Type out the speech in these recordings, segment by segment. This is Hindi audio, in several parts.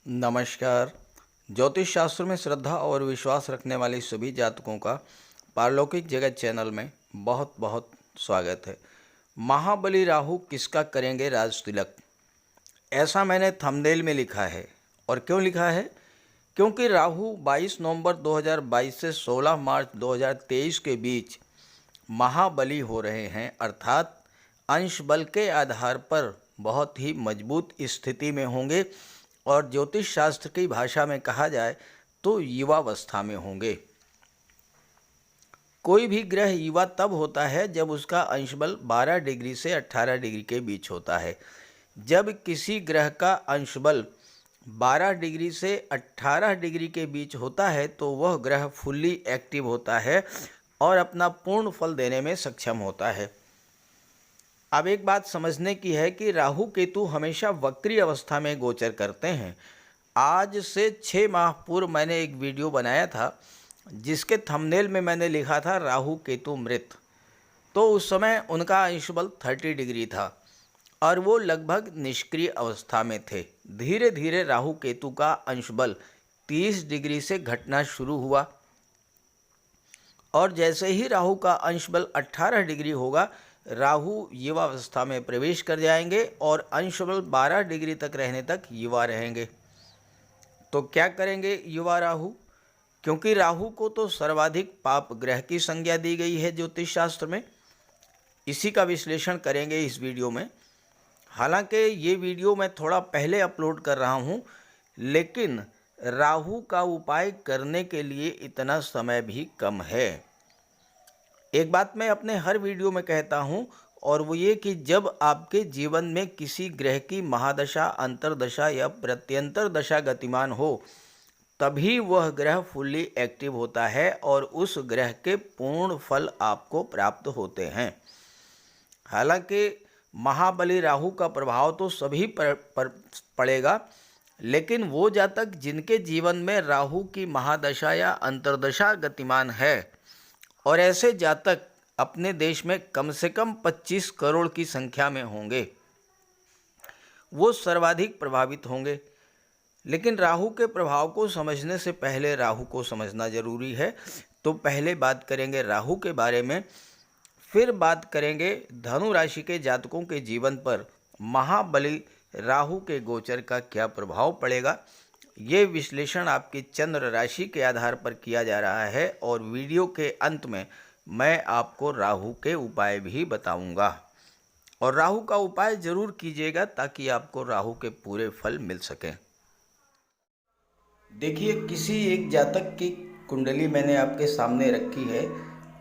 नमस्कार। ज्योतिष शास्त्र में श्रद्धा और विश्वास रखने वाले सभी जातकों का पारलौकिक जगत चैनल में बहुत बहुत स्वागत है। महाबली राहु किसका करेंगे राज तिलक, ऐसा मैंने थंबनेल में लिखा है। और क्यों लिखा है? क्योंकि राहु 22 नवंबर 2022 से 16 मार्च 2023 के बीच महाबली हो रहे हैं, अर्थात अंश बल के आधार पर बहुत ही मजबूत स्थिति में होंगे और ज्योतिष शास्त्र की भाषा में कहा जाए तो युवावस्था में होंगे। कोई भी ग्रह युवा तब होता है जब उसका अंश बल 12 डिग्री से 18 डिग्री के बीच होता है। जब किसी ग्रह का अंश बल 12 डिग्री से 18 डिग्री के बीच होता है तो वह ग्रह फुल्ली एक्टिव होता है और अपना पूर्ण फल देने में सक्षम होता है। अब एक बात समझने की है कि राहु केतु हमेशा वक्री अवस्था में गोचर करते हैं। आज से 6 माह पूर्व मैंने एक वीडियो बनाया था जिसके थंबनेल में मैंने लिखा था राहु केतु मृत। तो उस समय उनका अंश बल 30 डिग्री था और वो लगभग निष्क्रिय अवस्था में थे। धीरे धीरे राहु केतु का अंश बल 30 डिग्री से घटना शुरू हुआ और जैसे ही राहु का अंश बल 18 डिग्री होगा, राहु युवावस्था में प्रवेश कर जाएंगे और अंश बल 12 डिग्री तक रहने तक युवा रहेंगे। तो क्या करेंगे युवा राहु? क्योंकि राहु को तो सर्वाधिक पाप ग्रह की संज्ञा दी गई है ज्योतिष शास्त्र में। इसी का विश्लेषण करेंगे इस वीडियो में। हालांकि ये वीडियो मैं थोड़ा पहले अपलोड कर रहा हूँ, लेकिन राहु का उपाय करने के लिए इतना समय भी कम है। एक बात मैं अपने हर वीडियो में कहता हूँ और वो ये कि जब आपके जीवन में किसी ग्रह की महादशा, अंतर्दशा या प्रत्यंतर दशा गतिमान हो, तभी वह ग्रह फुल्ली एक्टिव होता है और उस ग्रह के पूर्ण फल आपको प्राप्त होते हैं। हालांकि महाबली राहु का प्रभाव तो सभी पर पड़ेगा, लेकिन वो जातक जिनके जीवन में राहु की महादशा या अंतर्दशा गतिमान है, और ऐसे जातक अपने देश में कम से कम 25 करोड़ की संख्या में होंगे, वो सर्वाधिक प्रभावित होंगे। लेकिन राहु के प्रभाव को समझने से पहले राहु को समझना जरूरी है। तो पहले बात करेंगे राहु के बारे में, फिर बात करेंगे धनु राशि के जातकों के जीवन पर महाबली राहु के गोचर का क्या प्रभाव पड़ेगा। ये विश्लेषण आपकी चंद्र राशि के आधार पर किया जा रहा है और वीडियो के अंत में मैं आपको राहु के उपाय भी बताऊंगा। और राहु का उपाय जरूर कीजिएगा ताकि आपको राहु के पूरे फल मिल सकें। देखिए, किसी एक जातक की कुंडली मैंने आपके सामने रखी है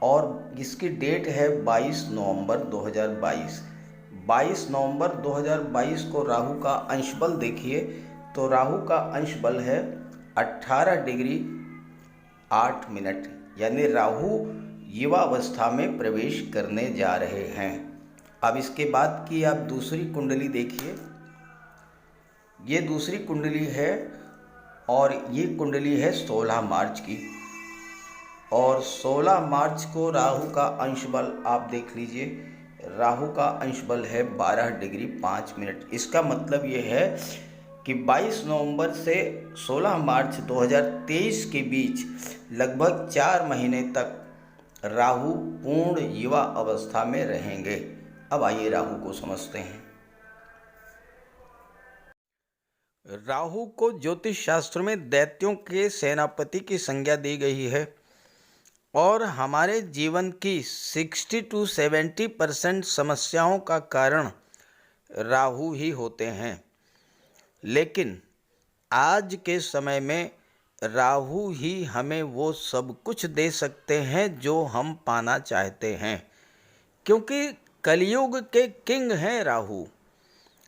और इसकी डेट है 22 नवंबर 2022। 22 नवंबर 2022 को राहु का अंश बल देखिए तो राहु का अंश बल है 18 डिग्री 8 मिनट, यानी राहु युवावस्था में प्रवेश करने जा रहे हैं। अब इसके बाद की आप दूसरी कुंडली देखिए। ये दूसरी कुंडली है और ये कुंडली है 16 मार्च की, और 16 मार्च को राहु का अंश बल आप देख लीजिए। राहु का अंश बल है 12 डिग्री 5 मिनट। इसका मतलब ये है कि 22 नवंबर से 16 मार्च 2023 के बीच लगभग 4 महीने तक राहु पूर्ण युवा अवस्था में रहेंगे। अब आइए राहु को समझते हैं। राहु को ज्योतिष शास्त्र में दैत्यों के सेनापति की संज्ञा दी गई है और हमारे जीवन की 60 to 70% समस्याओं का कारण राहु ही होते हैं। लेकिन आज के समय में राहु ही हमें वो सब कुछ दे सकते हैं जो हम पाना चाहते हैं, क्योंकि कलयुग के किंग हैं राहु।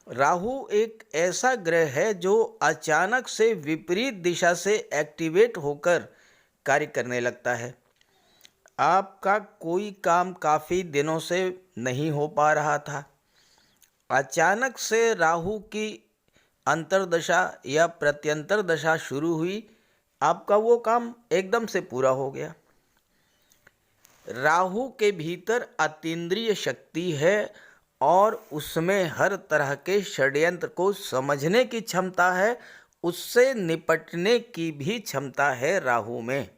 राहु एक ऐसा ग्रह है जो अचानक से विपरीत दिशा से एक्टिवेट होकर कार्य करने लगता है। आपका कोई काम काफ़ी दिनों से नहीं हो पा रहा था, अचानक से राहु की अंतर्दशा या प्रत्यंतर दशा शुरू हुई, आपका वो काम एकदम से पूरा हो गया। राहु के भीतर अतीन्द्रिय शक्ति है और उसमें हर तरह के षड्यंत्र को समझने की क्षमता है, उससे निपटने की भी क्षमता है राहु में।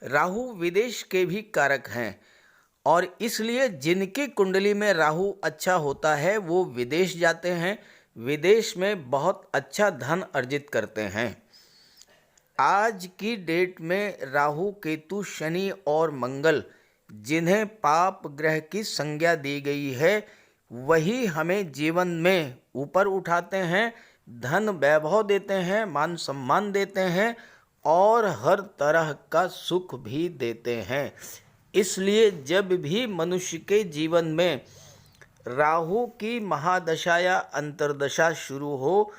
राहु विदेश के भी कारक हैं और इसलिए जिनकी कुंडली में राहु अच्छा होता है वो विदेश जाते हैं, विदेश में बहुत अच्छा धन अर्जित करते हैं। आज की डेट में राहु, केतु, शनि और मंगल जिन्हें पाप ग्रह की संज्ञा दी गई है वही हमें जीवन में ऊपर उठाते हैं, धन वैभव देते हैं, मान सम्मान देते हैं और हर तरह का सुख भी देते हैं। इसलिए जब भी मनुष्य के जीवन में राहु की महादशा या अंतर्दशा शुरू हो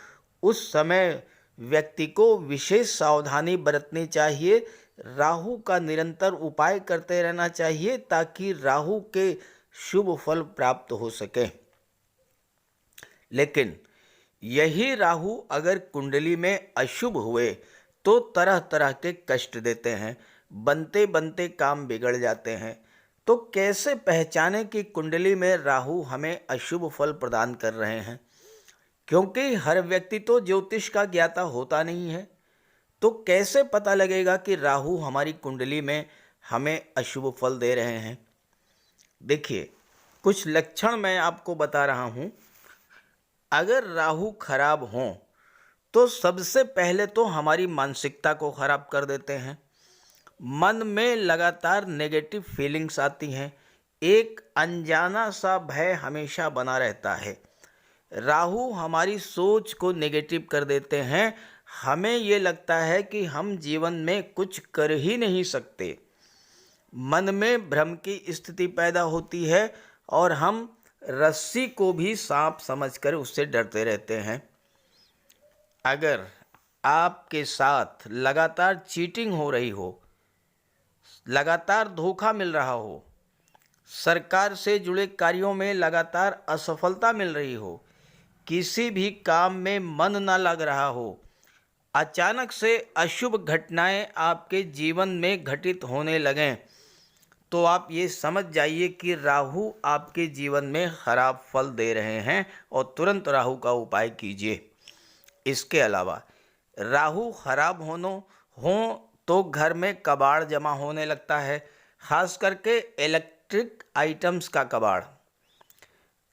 उस समय व्यक्ति को विशेष सावधानी बरतनी चाहिए। राहु का निरंतर उपाय करते रहना चाहिए ताकि राहु के शुभ फल प्राप्त हो सके। लेकिन यही राहु अगर कुंडली में अशुभ हुए तो तरह तरह के कष्ट देते हैं, बनते बनते काम बिगड़ जाते हैं। तो कैसे पहचाने कि कुंडली में राहु हमें अशुभ फल प्रदान कर रहे हैं? क्योंकि हर व्यक्ति तो ज्योतिष का ज्ञाता होता नहीं है, तो कैसे पता लगेगा कि राहु हमारी कुंडली में हमें अशुभ फल दे रहे हैं? देखिए, कुछ लक्षण मैं आपको बता रहा हूँ। अगर राहु खराब हों तो सबसे पहले तो हमारी मानसिकता को खराब कर देते हैं। मन में लगातार नेगेटिव फीलिंग्स आती हैं, एक अनजाना सा भय हमेशा बना रहता है। राहु हमारी सोच को नेगेटिव कर देते हैं, हमें ये लगता है कि हम जीवन में कुछ कर ही नहीं सकते। मन में भ्रम की स्थिति पैदा होती है और हम रस्सी को भी सांप समझकर उससे डरते रहते हैं। अगर आपके साथ लगातार चीटिंग हो रही हो, लगातार धोखा मिल रहा हो, सरकार से जुड़े कार्यों में लगातार असफलता मिल रही हो, किसी भी काम में मन ना लग रहा हो, अचानक से अशुभ घटनाएं आपके जीवन में घटित होने लगें, तो आप ये समझ जाइए कि राहु आपके जीवन में खराब फल दे रहे हैं और तुरंत राहु का उपाय कीजिए। इसके अलावा राहु खराब हो तो घर में कबाड़ जमा होने लगता है, खास करके इलेक्ट्रिक आइटम्स का कबाड़।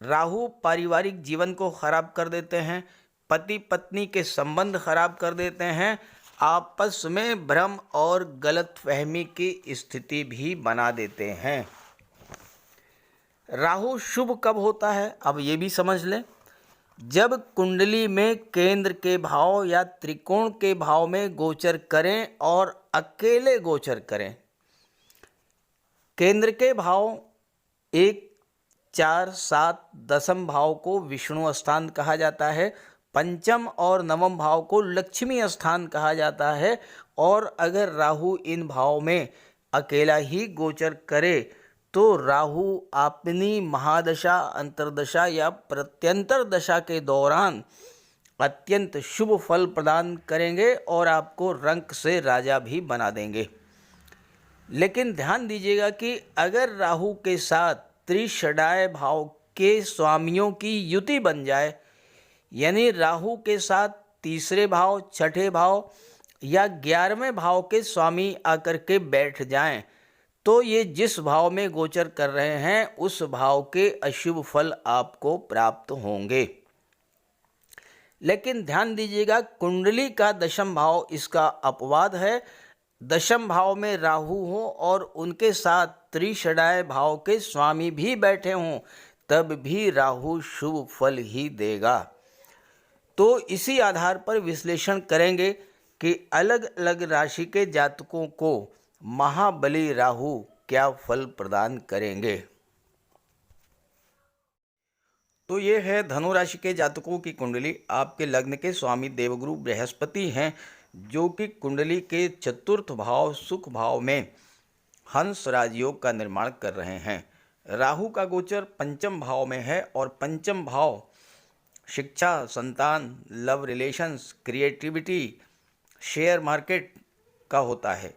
राहु पारिवारिक जीवन को खराब कर देते हैं, पति पत्नी के संबंध खराब कर देते हैं, आपस में भ्रम और गलतफहमी की स्थिति भी बना देते हैं। राहु शुभ कब होता है, अब ये भी समझ लें। जब कुंडली में केंद्र के भाव या त्रिकोण के भाव में गोचर करें और अकेले गोचर करें। केंद्र के भाव 1, 4, 7, दशम भाव को विष्णु स्थान कहा जाता है, पंचम और नवम भाव को लक्ष्मी स्थान कहा जाता है। और अगर राहु इन भाव में अकेला ही गोचर करे तो राहु अपनी महादशा, अंतर्दशा या प्रत्यंतर दशा के दौरान अत्यंत शुभ फल प्रदान करेंगे और आपको रंक से राजा भी बना देंगे। लेकिन ध्यान दीजिएगा कि अगर राहु के साथ त्रिषडाय भाव के स्वामियों की युति बन जाए, यानी राहु के साथ तीसरे भाव, छठे भाव या 11वें भाव के स्वामी आकर के बैठ जाएं, तो ये जिस भाव में गोचर कर रहे हैं उस भाव के अशुभ फल आपको प्राप्त होंगे। लेकिन ध्यान दीजिएगा, कुंडली का दशम भाव इसका अपवाद है। दशम भाव में राहु हो और उनके साथ त्रिषडाय भाव के स्वामी भी बैठे हों, तब भी राहु शुभ फल ही देगा। तो इसी आधार पर विश्लेषण करेंगे कि अलग अलग राशि के जातकों को महाबली राहु क्या फल प्रदान करेंगे। तो ये है धनु राशि के जातकों की कुंडली। आपके लग्न के स्वामी देवगुरु बृहस्पति हैं, जो कि कुंडली के चतुर्थ भाव सुख भाव में हंस राजयोग का निर्माण कर रहे हैं। राहु का गोचर पंचम भाव में है और पंचम भाव शिक्षा, संतान, love relations, creativity, share market का होता है।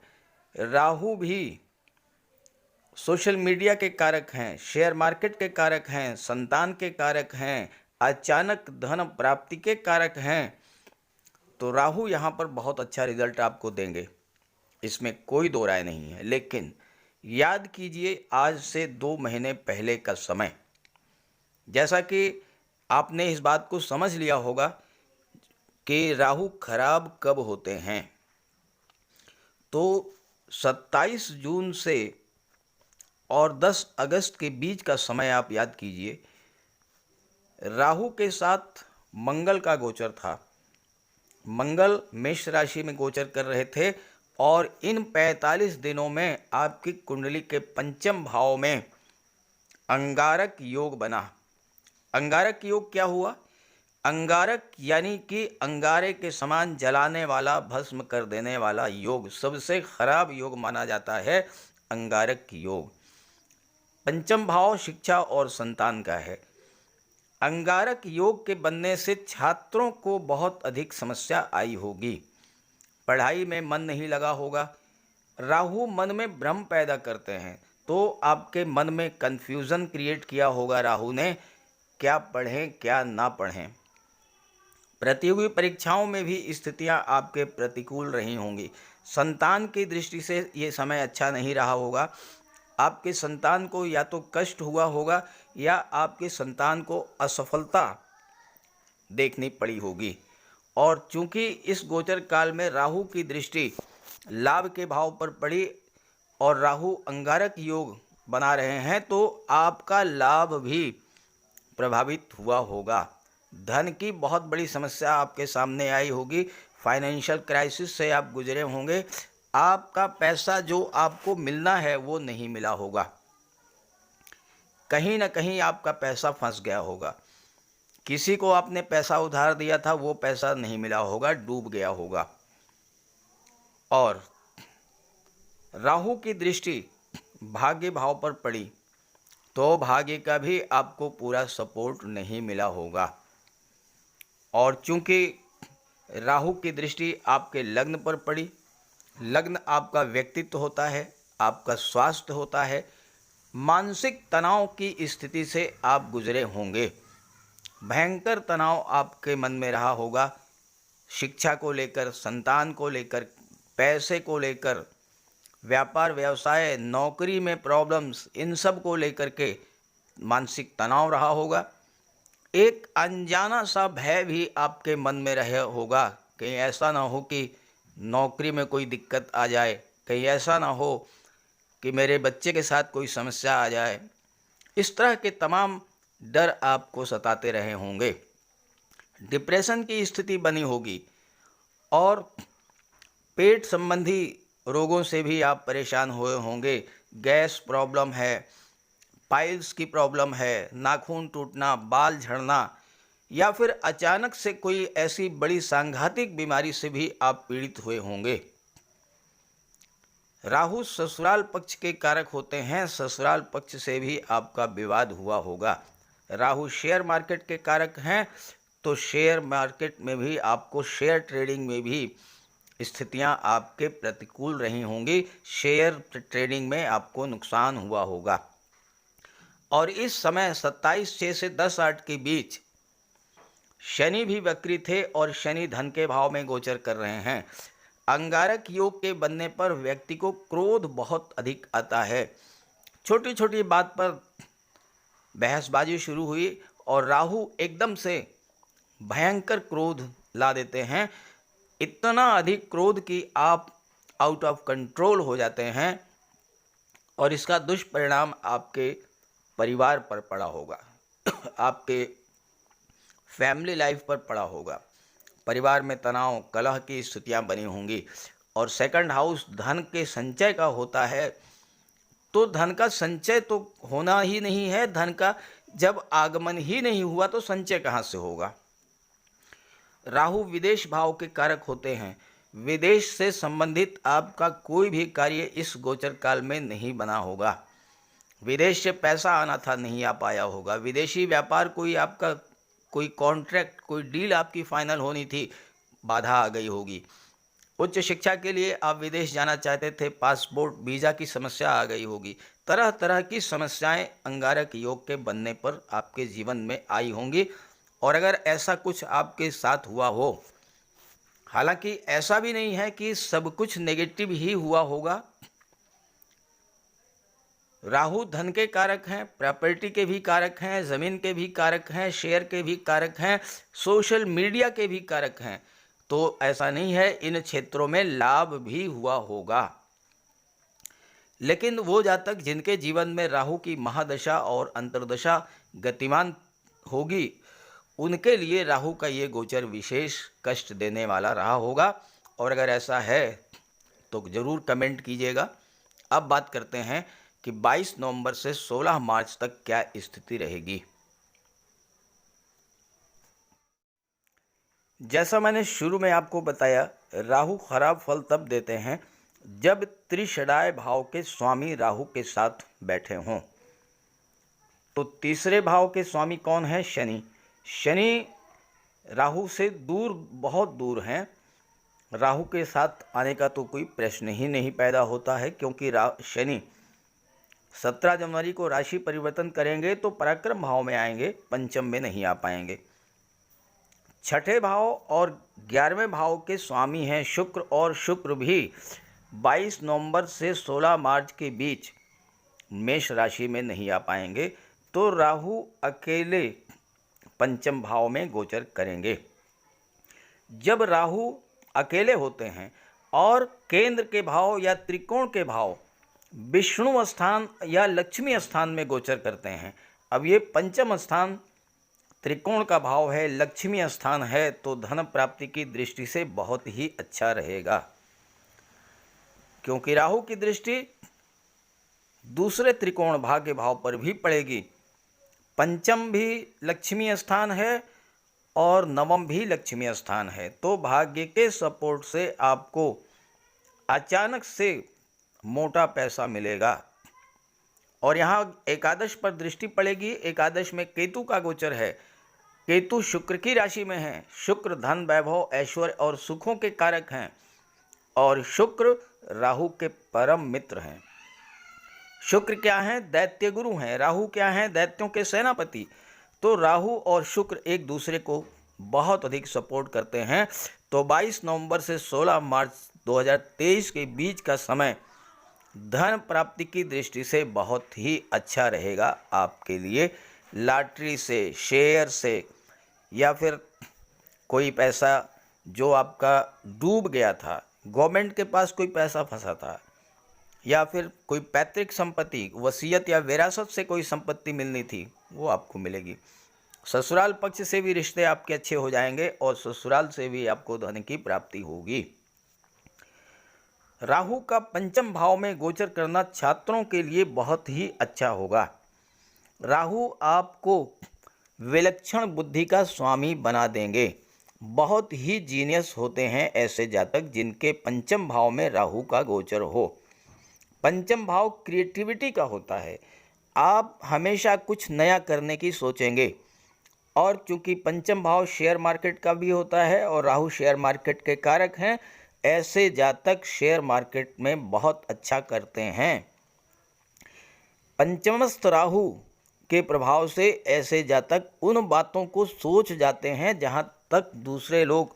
राहु भी सोशल मीडिया के कारक हैं, शेयर मार्केट के कारक हैं, संतान के कारक हैं, अचानक धन प्राप्ति के कारक हैं। तो राहु यहाँ पर बहुत अच्छा रिजल्ट आपको देंगे, इसमें कोई दो राय नहीं है। लेकिन याद कीजिए आज से 2 महीने पहले का समय, जैसा कि आपने इस बात को समझ लिया होगा कि राहु खराब कब होते हैं, तो 27 जून से और 10 अगस्त के बीच का समय आप याद कीजिए। राहु के साथ मंगल का गोचर था, मंगल मेष राशि में गोचर कर रहे थे और इन 45 दिनों में आपकी कुंडली के पंचम भाव में अंगारक योग बना। अंगारक योग क्या हुआ? अंगारक यानी कि अंगारे के समान जलाने वाला, भस्म कर देने वाला योग, सबसे खराब योग माना जाता है अंगारक योग। पंचम भाव शिक्षा और संतान का है। अंगारक योग के बनने से छात्रों को बहुत अधिक समस्या आई होगी, पढ़ाई में मन नहीं लगा होगा। राहु मन में भ्रम पैदा करते हैं, तो आपके मन में कन्फ्यूज़न क्रिएट किया होगा राहु ने, क्या पढ़ें क्या ना पढ़ें। प्रतियोगी परीक्षाओं में भी स्थितियां आपके प्रतिकूल रही होंगी। संतान की दृष्टि से ये समय अच्छा नहीं रहा होगा। आपके संतान को या तो कष्ट हुआ होगा या आपके संतान को असफलता देखनी पड़ी होगी। और चूंकि इस गोचर काल में राहु की दृष्टि लाभ के भाव पर पड़ी और राहु अंगारक योग बना रहे हैं, तो आपका लाभ भी प्रभावित हुआ होगा। धन की बहुत बड़ी समस्या आपके सामने आई होगी, फाइनेंशियल क्राइसिस से आप गुजरे होंगे। आपका पैसा जो आपको मिलना है वो नहीं मिला होगा, कहीं ना कहीं आपका पैसा फंस गया होगा। किसी को आपने पैसा उधार दिया था, वो पैसा नहीं मिला होगा, डूब गया होगा। और राहु की दृष्टि भाग्य भाव पर पड़ी तो भाग्य का भी आपको पूरा सपोर्ट नहीं मिला होगा। और चूंकि राहु की दृष्टि आपके लग्न पर पड़ी, लग्न आपका व्यक्तित्व होता है, आपका स्वास्थ्य होता है, मानसिक तनाव की स्थिति से आप गुजरे होंगे। भयंकर तनाव आपके मन में रहा होगा, शिक्षा को लेकर, संतान को लेकर, पैसे को लेकर, व्यापार व्यवसाय, नौकरी में प्रॉब्लम्स, इन सब को लेकर के मानसिक तनाव रहा होगा। एक अनजाना सा भय भी आपके मन में रहा होगा, कहीं ऐसा ना हो कि नौकरी में कोई दिक्कत आ जाए, कहीं ऐसा ना हो कि मेरे बच्चे के साथ कोई समस्या आ जाए। इस तरह के तमाम डर आपको सताते रहे होंगे। डिप्रेशन की स्थिति बनी होगी और पेट संबंधी रोगों से भी आप परेशान हुए होंगे। गैस प्रॉब्लम है, पाइल्स की प्रॉब्लम है, नाखून टूटना, बाल झड़ना, या फिर अचानक से कोई ऐसी बड़ी सांघातिक बीमारी से भी आप पीड़ित हुए होंगे। राहु ससुराल पक्ष के कारक होते हैं, ससुराल पक्ष से भी आपका विवाद हुआ होगा। राहु शेयर मार्केट के कारक हैं, तो शेयर मार्केट में भी आपको, शेयर ट्रेडिंग में भी स्थितियां आपके प्रतिकूल रही होंगी, शेयर ट्रेडिंग में आपको नुकसान हुआ होगा। और इस समय 27/6 से 10/8 के बीच शनि भी वक्री थे और शनि धन के भाव में गोचर कर रहे हैं। अंगारक योग के बनने पर व्यक्ति को क्रोध बहुत अधिक आता है। छोटी छोटी बात पर बहसबाजी शुरू हुई और राहु एकदम से भयंकर क्रोध ला देते हैं, इतना अधिक क्रोध कि आप आउट ऑफ कंट्रोल हो जाते हैं और इसका दुष्परिणाम आपके परिवार पर पड़ा होगा, आपके फैमिली लाइफ पर पड़ा होगा। परिवार में तनाव, कलह की स्थितियां बनी होंगी। और सेकंड हाउस धन के संचय का होता है, तो धन का संचय तो होना ही नहीं है। धन का जब आगमन ही नहीं हुआ तो संचय कहाँ से होगा। राहु विदेश भाव के कारक होते हैं, विदेश से संबंधित आपका कोई भी कार्य इस गोचर काल में नहीं बना होगा। विदेश से पैसा आना था, नहीं आ पाया होगा। विदेशी व्यापार, कोई आपका कोई कॉन्ट्रैक्ट, कोई डील आपकी फाइनल होनी थी, बाधा आ गई होगी। उच्च शिक्षा के लिए आप विदेश जाना चाहते थे, पासपोर्ट वीज़ा की समस्या आ गई होगी। तरह तरह की समस्याएं अंगारक योग के बनने पर आपके जीवन में आई होंगी। और अगर ऐसा कुछ आपके साथ हुआ हो हालांकि ऐसा भी नहीं है कि सब कुछ नेगेटिव ही हुआ होगा। राहु धन के कारक हैं, प्रॉपर्टी के भी कारक हैं, ज़मीन के भी कारक हैं, शेयर के भी कारक हैं, सोशल मीडिया के भी कारक हैं। तो ऐसा नहीं है, इन क्षेत्रों में लाभ भी हुआ होगा। लेकिन वो जातक जिनके जीवन में राहु की महादशा और अंतर्दशा गतिमान होगी, उनके लिए राहु का ये गोचर विशेष कष्ट देने वाला रहा होगा। और अगर ऐसा है तो ज़रूर कमेंट कीजिएगा। अब बात करते हैं कि 22 नवंबर से 16 मार्च तक क्या स्थिति रहेगी। जैसा मैंने शुरू में आपको बताया, राहु खराब फल तब देते हैं जब त्रिषडाय भाव के स्वामी राहु के साथ बैठे हों। तो तीसरे भाव के स्वामी कौन है? शनि। शनि राहु से दूर, बहुत दूर हैं। राहु के साथ आने का तो कोई प्रश्न ही नहीं पैदा होता है, क्योंकि शनि 17 जनवरी को राशि परिवर्तन करेंगे तो पराक्रम भाव में आएंगे, पंचम में नहीं आ पाएंगे। छठे भाव और 11वें भाव के स्वामी हैं शुक्र, और शुक्र भी 22 नवंबर से 16 मार्च के बीच मेष राशि में नहीं आ पाएंगे। तो राहु अकेले पंचम भाव में गोचर करेंगे। जब राहु अकेले होते हैं और केंद्र के भाव या त्रिकोण के भाव विष्णु स्थान या लक्ष्मी स्थान में गोचर करते हैं, अब ये पंचम स्थान त्रिकोण का भाव है, लक्ष्मी स्थान है, तो धन प्राप्ति की दृष्टि से बहुत ही अच्छा रहेगा, क्योंकि राहु की दृष्टि दूसरे त्रिकोण भाग्य भाव पर भी पड़ेगी। पंचम भी लक्ष्मी स्थान है और नवम भी लक्ष्मी स्थान है, तो भाग्य के सपोर्ट से आपको अचानक से मोटा पैसा मिलेगा। और यहाँ एकादश पर दृष्टि पड़ेगी। एकादश में केतु का गोचर है। केतु शुक्र की राशि में है। शुक्र धन, वैभव, ऐश्वर्य और सुखों के कारक हैं, और शुक्र राहु के परम मित्र हैं। शुक्र क्या है? दैत्य गुरु हैं। राहु क्या है? दैत्यों के सेनापति। तो राहु और शुक्र एक दूसरे को बहुत अधिक सपोर्ट करते हैं। तो 22 नवंबर से 16 मार्च 2023 के बीच का समय धन प्राप्ति की दृष्टि से बहुत ही अच्छा रहेगा आपके लिए। लॉटरी से, शेयर से, या फिर कोई पैसा जो आपका डूब गया था, गवर्नमेंट के पास कोई पैसा फंसा था, या फिर कोई पैतृक संपत्ति, वसीयत या विरासत से कोई संपत्ति मिलनी थी, वो आपको मिलेगी। ससुराल पक्ष से भी रिश्ते आपके अच्छे हो जाएंगे और ससुराल से भी आपको धन की प्राप्ति होगी। राहु का पंचम भाव में गोचर करना छात्रों के लिए बहुत ही अच्छा होगा। राहु आपको विलक्षण बुद्धि का स्वामी बना देंगे। बहुत ही जीनियस होते हैं ऐसे जातक जिनके पंचम भाव में राहु का गोचर हो। पंचम भाव क्रिएटिविटी का होता है। आप हमेशा कुछ नया करने की सोचेंगे, और चूंकि पंचम भाव शेयर मार्केट का भी होता है और राहु शेयर मार्केट के कारक हैं, ऐसे जातक शेयर मार्केट में बहुत अच्छा करते हैं। पंचमस्थ राहु के प्रभाव से ऐसे जातक उन बातों को सोच जाते हैं जहां तक दूसरे लोग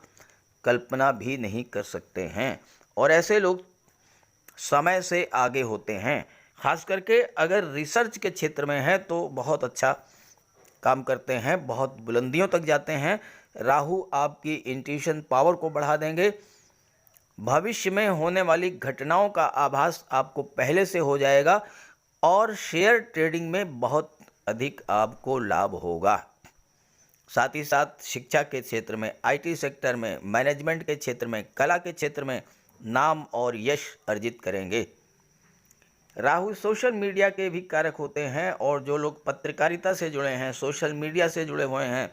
कल्पना भी नहीं कर सकते हैं, और ऐसे लोग समय से आगे होते हैं। खास करके अगर रिसर्च के क्षेत्र में है तो बहुत अच्छा काम करते हैं, बहुत बुलंदियों तक जाते हैं। राहु आपकी इंट्यूशन पावर को बढ़ा देंगे। भविष्य में होने वाली घटनाओं का आभास आपको पहले से हो जाएगा, और शेयर ट्रेडिंग में बहुत अधिक आपको लाभ होगा। साथ ही साथ शिक्षा के क्षेत्र में, आईटी सेक्टर में, मैनेजमेंट के क्षेत्र में, कला के क्षेत्र में नाम और यश अर्जित करेंगे। राहु सोशल मीडिया के भी कारक होते हैं, और जो लोग पत्रकारिता से जुड़े हैं, सोशल मीडिया से जुड़े हुए हैं,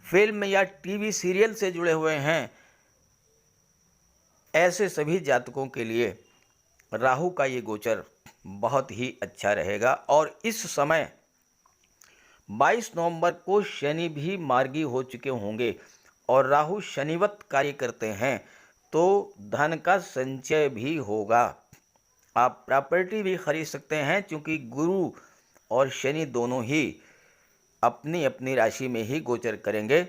फिल्म या टीवी सीरियल से जुड़े हुए हैं, ऐसे सभी जातकों के लिए राहु का ये गोचर बहुत ही अच्छा रहेगा। और इस समय 22 नवंबर को शनि भी मार्गी हो चुके होंगे, और राहु शनिवत कार्य करते हैं, तो धन का संचय भी होगा। आप प्रॉपर्टी भी खरीद सकते हैं, क्योंकि गुरु और शनि दोनों ही अपनी अपनी राशि में ही गोचर करेंगे।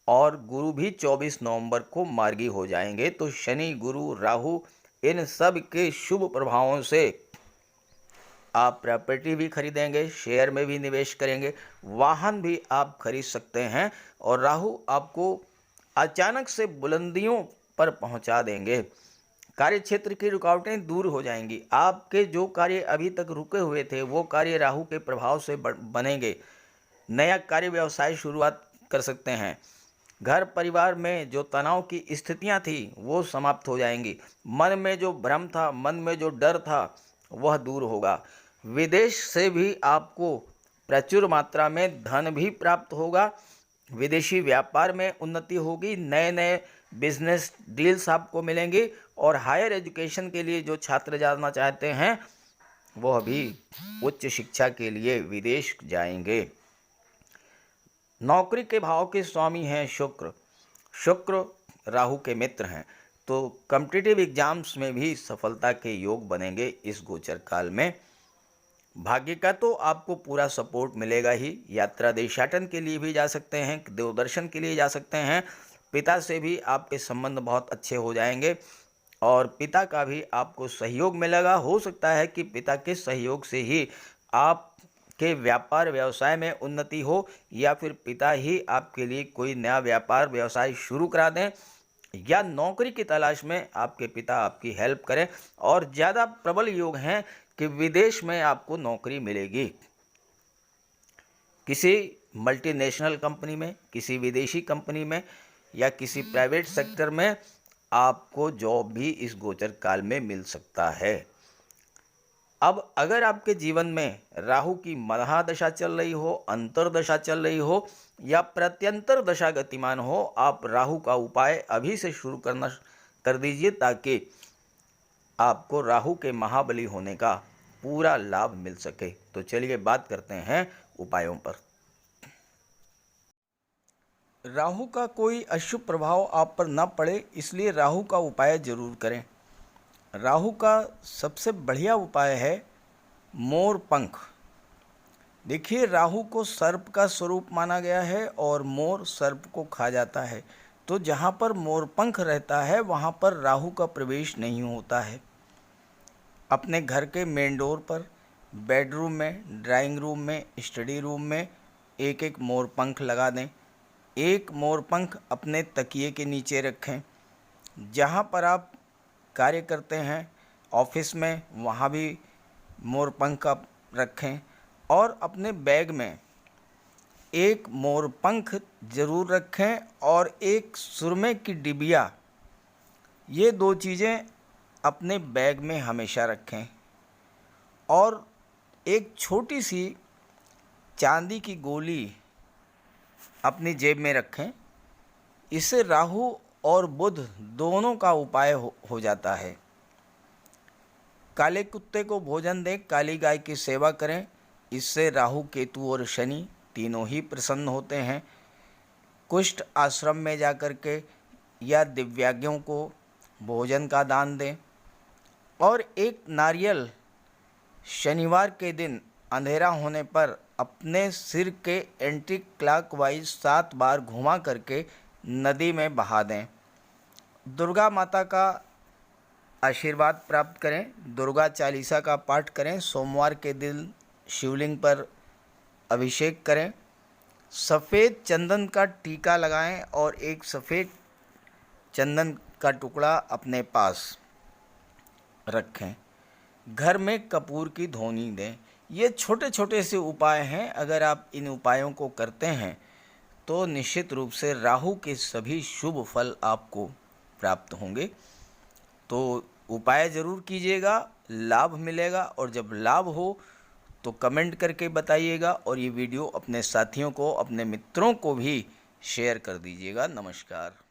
और गुरु भी 24 नवंबर को मार्गी हो जाएंगे। तो शनि, गुरु, राहु, इन सब के शुभ प्रभावों से आप प्रॉपर्टी भी खरीदेंगे, शेयर में भी निवेश करेंगे, वाहन भी आप खरीद सकते हैं। और राहु आपको अचानक से बुलंदियों पर पहुंचा देंगे। कार्य क्षेत्र की रुकावटें दूर हो जाएंगी। आपके जो कार्य अभी तक रुके हुए थे वो कार्य राहु के प्रभाव से बनेंगे। नया कार्य व्यवसाय शुरुआत कर सकते हैं। घर परिवार में जो तनाव की स्थितियां थी वो समाप्त हो जाएंगी। मन में जो भ्रम था, मन में जो डर था, वह दूर होगा। विदेश से भी आपको प्रचुर मात्रा में धन भी प्राप्त होगा। विदेशी व्यापार में उन्नति होगी। नए नए बिजनेस डील्स आपको मिलेंगे। और हायर एजुकेशन के लिए जो छात्र जाना चाहते हैं वह भी उच्च शिक्षा के लिए विदेश जाएंगे। नौकरी के भाव के स्वामी हैं शुक्र। शुक्र राहु के मित्र हैं, तो कॉम्पिटिटिव एग्जाम्स में भी सफलता के योग बनेंगे इस गोचर काल में। भाग्य का तो आपको पूरा सपोर्ट मिलेगा ही। यात्रा देशाटन के लिए भी जा सकते हैं, देवदर्शन के लिए जा सकते हैं। पिता से भी आपके संबंध बहुत अच्छे हो जाएंगे और पिता का भी आपको सहयोग मिलेगा। हो सकता है कि पिता के सहयोग से ही आपके व्यापार व्यवसाय में उन्नति हो, या फिर पिता ही आपके लिए कोई नया व्यापार व्यवसाय शुरू करा दें, या नौकरी की तलाश में आपके पिता आपकी हेल्प करें। और ज़्यादा प्रबल योग हैं कि विदेश में आपको नौकरी मिलेगी। किसी मल्टीनेशनल कंपनी में, किसी विदेशी कंपनी में, या किसी प्राइवेट सेक्टर में आपको जॉब भी इस गोचर काल में मिल सकता है। अब अगर आपके जीवन में राहु की महादशा चल रही हो, अंतरदशा चल रही हो, या प्रत्यंतर दशा गतिमान हो, आप राहु का उपाय अभी से शुरू कर दीजिए ताकि आपको राहु के महाबली होने का पूरा लाभ मिल सके। तो चलिए बात करते हैं उपायों पर। राहु का कोई अशुभ प्रभाव आप पर न पड़े, इसलिए राहु का उपाय जरूर करें। राहु का सबसे बढ़िया उपाय है मोर पंख। देखिए, राहु को सर्प का स्वरूप माना गया है और मोर सर्प को खा जाता है। तो जहाँ पर मोर पंख रहता है वहाँ पर राहु का प्रवेश नहीं होता है। अपने घर के मेन डोर पर, बेडरूम में, ड्राइंग रूम में, स्टडी रूम में एक एक मोर पंख लगा दें। एक मोर पंख अपने तकिए के नीचे रखें। जहाँ पर आप कार्य करते हैं ऑफिस में, वहाँ भी मोर पंख आप रखें। और अपने बैग में एक मोर पंख ज़रूर रखें और एक सुरमे की डिबिया, ये दो चीज़ें अपने बैग में हमेशा रखें। और एक छोटी सी चांदी की गोली अपनी जेब में रखें। इससे राहु और बुध दोनों का उपाय हो जाता है। काले कुत्ते को भोजन दें, काली गाय की सेवा करें। इससे राहु, केतु और शनि तीनों ही प्रसन्न होते हैं। कुष्ठ आश्रम में जाकर के या दिव्यांगों को भोजन का दान दें। और एक नारियल शनिवार के दिन अंधेरा होने पर अपने सिर के एंटी क्लॉकवाइज 7 बार घुमा करके नदी में बहा दें। दुर्गा माता का आशीर्वाद प्राप्त करें। दुर्गा चालीसा का पाठ करें। सोमवार के दिन शिवलिंग पर अभिषेक करें। सफ़ेद चंदन का टीका लगाएं और एक सफ़ेद चंदन का टुकड़ा अपने पास रखें। घर में कपूर की धूनी दें। ये छोटे छोटे से उपाय हैं। अगर आप इन उपायों को करते हैं तो निश्चित रूप से राहु के सभी शुभ फल आपको प्राप्त होंगे। तो उपाय ज़रूर कीजिएगा, लाभ मिलेगा। और जब लाभ हो तो कमेंट करके बताइएगा और ये वीडियो अपने साथियों को, अपने मित्रों को भी शेयर कर दीजिएगा। नमस्कार।